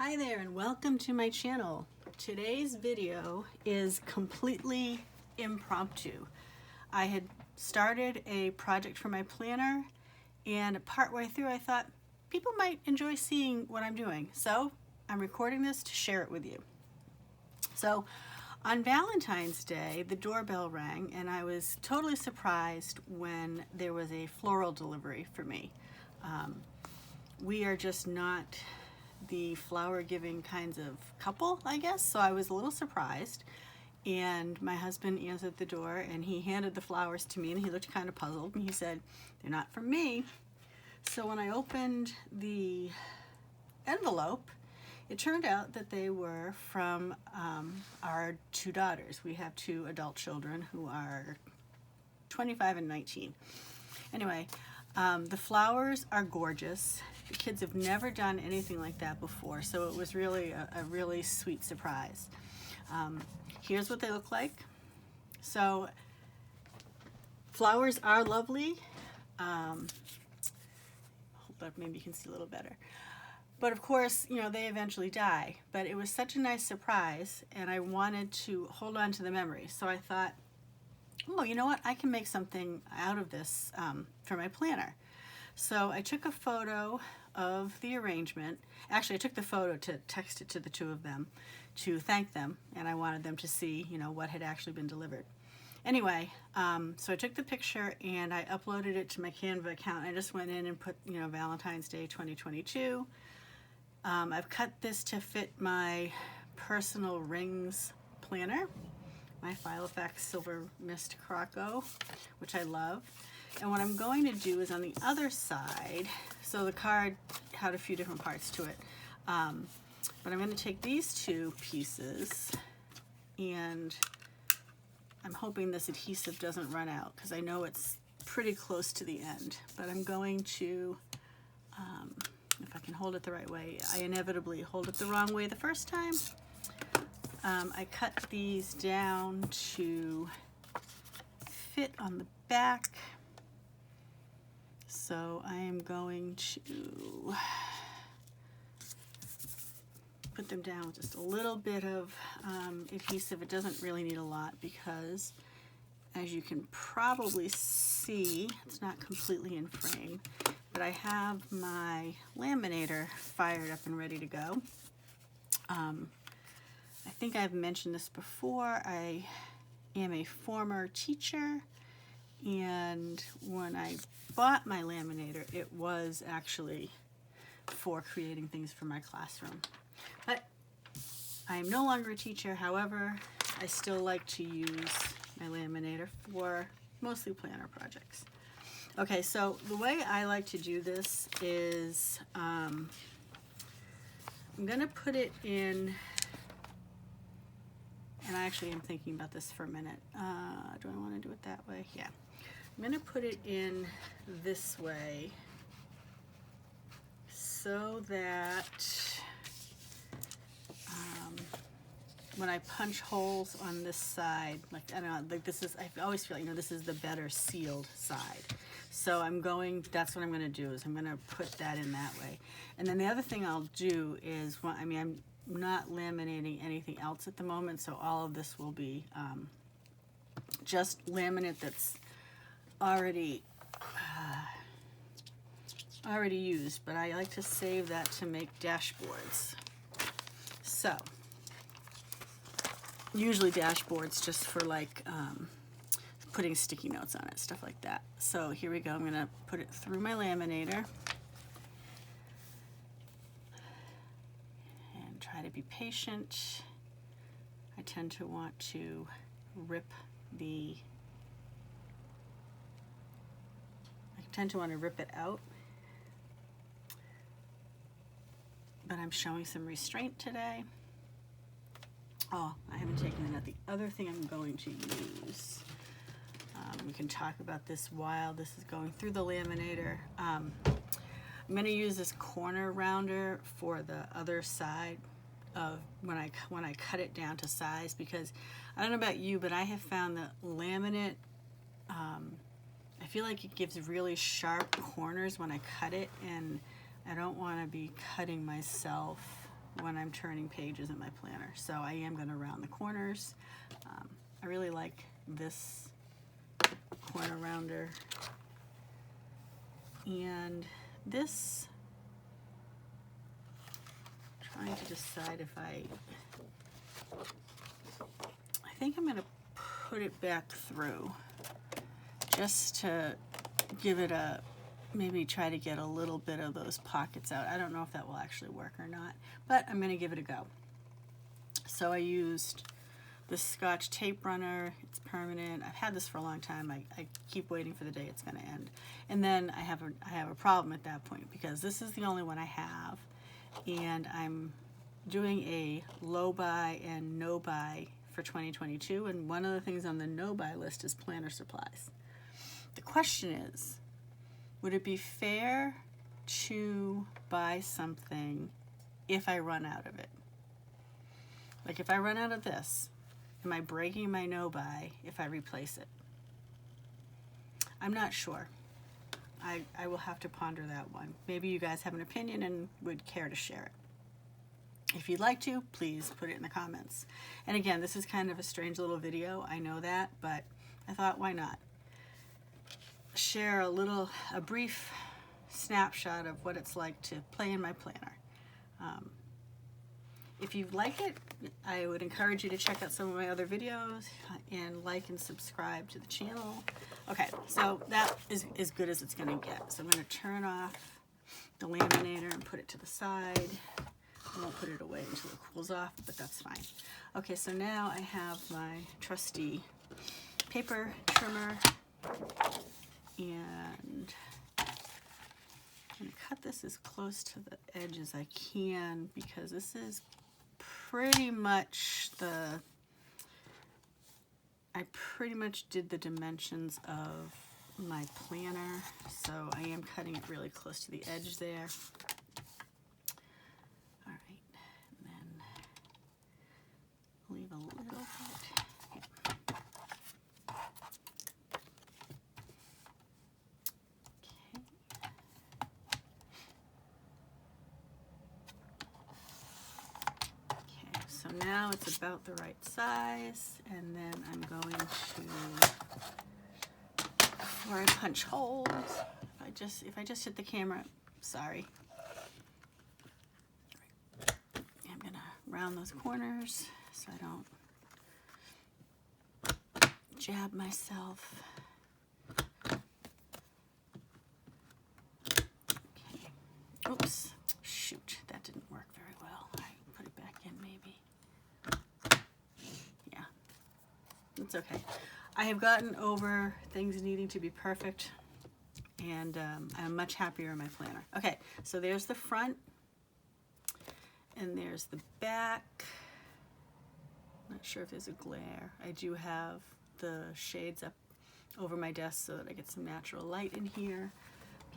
Hi there and welcome to my channel. Today's video is completely impromptu. I had started a project for my planner and partway through I thought people might enjoy seeing what I'm doing. So I'm recording this to share it with you. So on Valentine's Day, the doorbell rang and I was totally surprised when there was a floral delivery for me. We are just not the flower giving kinds of couple, I guess, so I was a little surprised, and my husband answered the door and he handed the flowers to me and he looked kind of puzzled and he said, "They're not from me." So when I opened the envelope, it turned out that they were from our two daughters. We have two adult children who are 25 and 19. Anyway, the flowers are gorgeous. The kids have never done anything like that before, so it was really a really sweet surprise. Here's what they look like. So flowers are lovely. Hold up, maybe you can see a little better. But of course, you know, they eventually die. But it was such a nice surprise, and I wanted to hold on to the memory. So I thought, oh, you know what? I can make something out of this for my planner. So I took a photo of the arrangement. Actually, I took the photo to text it to the two of them to thank them, and I wanted them to see, you know, what had actually been delivered. Anyway, so I took the picture and I uploaded it to my Canva account. I just went in and put, you know, Valentine's Day 2022. I've cut this to fit my personal rings planner, my Filofax Silver Mist Croco, which I love. And what I'm going to do is on the other side, so the card had a few different parts to it, but I'm going to take these two pieces, and I'm hoping this adhesive doesn't run out because I know it's pretty close to the end, but I'm going to, if I can hold it the right way, I inevitably hold it the wrong way the first time. I cut these down to fit on the back. So I am going to put them down with just a little bit of adhesive. It doesn't really need a lot because, as you can probably see, it's not completely in frame, but I have my laminator fired up and ready to go. I think I've mentioned this before. I am a former teacher, and when I bought my laminator, it was actually for creating things for my classroom. But I'm no longer a teacher. However, I still like to use my laminator for mostly planner projects. Okay, so the way I like to do this is I'm going to put it in, and I actually am thinking about this for a minute. Do I want to do it that way? Yeah. I'm going to put it in this way so that when I punch holes on this side, like, I don't know, like this is, I always feel like, you know, this is the better sealed side. So that's what I'm going to do, is I'm going to put that in that way. And then the other thing I'll do is, I mean, I'm not laminating anything else at the moment, so all of this will be just laminate that's already used, but I like to save that to make dashboards. So usually dashboards just for like putting sticky notes on it, stuff like that. So here we go. I'm gonna put it through my laminator and try to be patient. I tend to want to rip it out, but I'm showing some restraint today. Oh, I haven't taken it out. The other thing I'm going to use, we can talk about this while this is going through the laminator. I'm going to use this corner rounder for the other side of when I cut it down to size, because I don't know about you, but I have found that laminate, I feel like it gives really sharp corners when I cut it, and I don't want to be cutting myself when I'm turning pages in my planner. So I am going to round the corners. I really like this corner rounder. And this, trying to decide if I think I'm going to put it back through just to give it a, maybe try to get a little bit of those pockets out. I don't know if that will actually work or not, but I'm going to give it a go. So I used the Scotch tape runner. It's permanent. I've had this for a long time. I keep waiting for the day it's going to end. And then I have a problem at that point because this is the only one I have, and I'm doing a low buy and no buy for 2022, and one of the things on the no buy list is planner supplies. The question is, would it be fair to buy something if I run out of it? Like if I run out of this, am I breaking my no buy if I replace it? I'm not sure. I will have to ponder that one. Maybe you guys have an opinion and would care to share it. If you'd like to, please put it in the comments. And again, this is kind of a strange little video, I know that, but I thought, why not? Share a brief snapshot of what it's like to play in my planner. If you like it, I would encourage you to check out some of my other videos and like and subscribe to the channel. Okay, so that is as good as it's going to get. So I'm going to turn off the laminator and put it to the side. I won't put it away until it cools off, but that's fine. Okay, so now I have my trusty paper trimmer, and I'm going to cut this as close to the edge as I can because this is pretty much I pretty much did the dimensions of my planner, so I am cutting it really close to the edge there. All right, and then leave a little bit. So now it's about the right size, and then I'm going to, before I punch holes, if I just hit the camera, sorry. I'm gonna round those corners so I don't jab myself. Okay. Oops, shoot, that didn't work very well. I put it back in maybe. It's okay. I have gotten over things needing to be perfect, and I'm much happier in my planner. Okay, so there's the front, and there's the back. Not sure if there's a glare. I do have the shades up over my desk so that I get some natural light in here.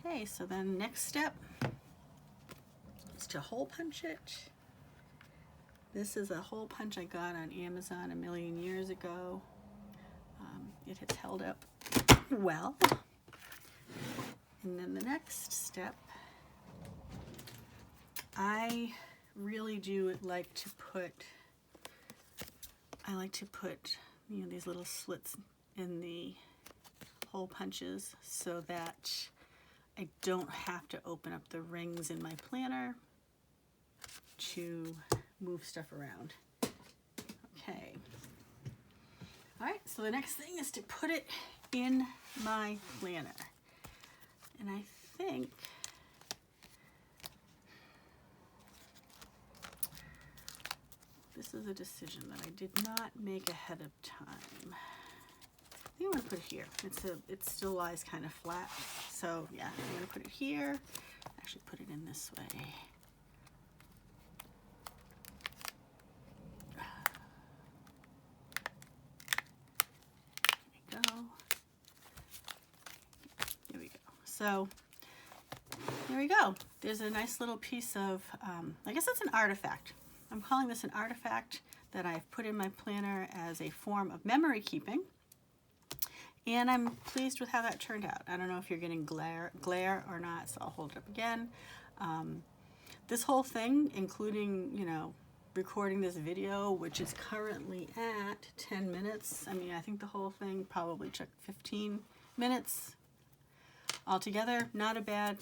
Okay, so then next step is to hole punch it. This is a hole punch I got on Amazon a million years ago. It has held up well. And then the next step, I really do like to put these little slits in the hole punches so that I don't have to open up the rings in my planner to move stuff around. Okay. All right, so the next thing is to put it in my planner. And I think this is a decision that I did not make ahead of time. I think I'm gonna put it here. It still lies kind of flat. So yeah, I'm gonna put it here. Actually put it in this way. So there we go. There's a nice little piece of, I guess it's an artifact. I'm calling this an artifact that I've put in my planner as a form of memory keeping. And I'm pleased with how that turned out. I don't know if you're getting glare or not, so I'll hold it up again. this whole thing, including, you know, recording this video, which is currently at 10 minutes. I mean, I think the whole thing probably took 15 minutes altogether. Not a bad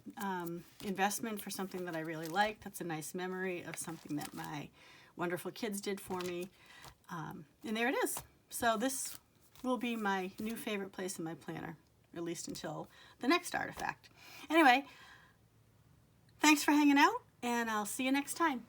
investment for something that I really like. That's a nice memory of something that my wonderful kids did for me. And there it is. So this will be my new favorite place in my planner, at least until the next artifact. Anyway, thanks for hanging out, and I'll see you next time.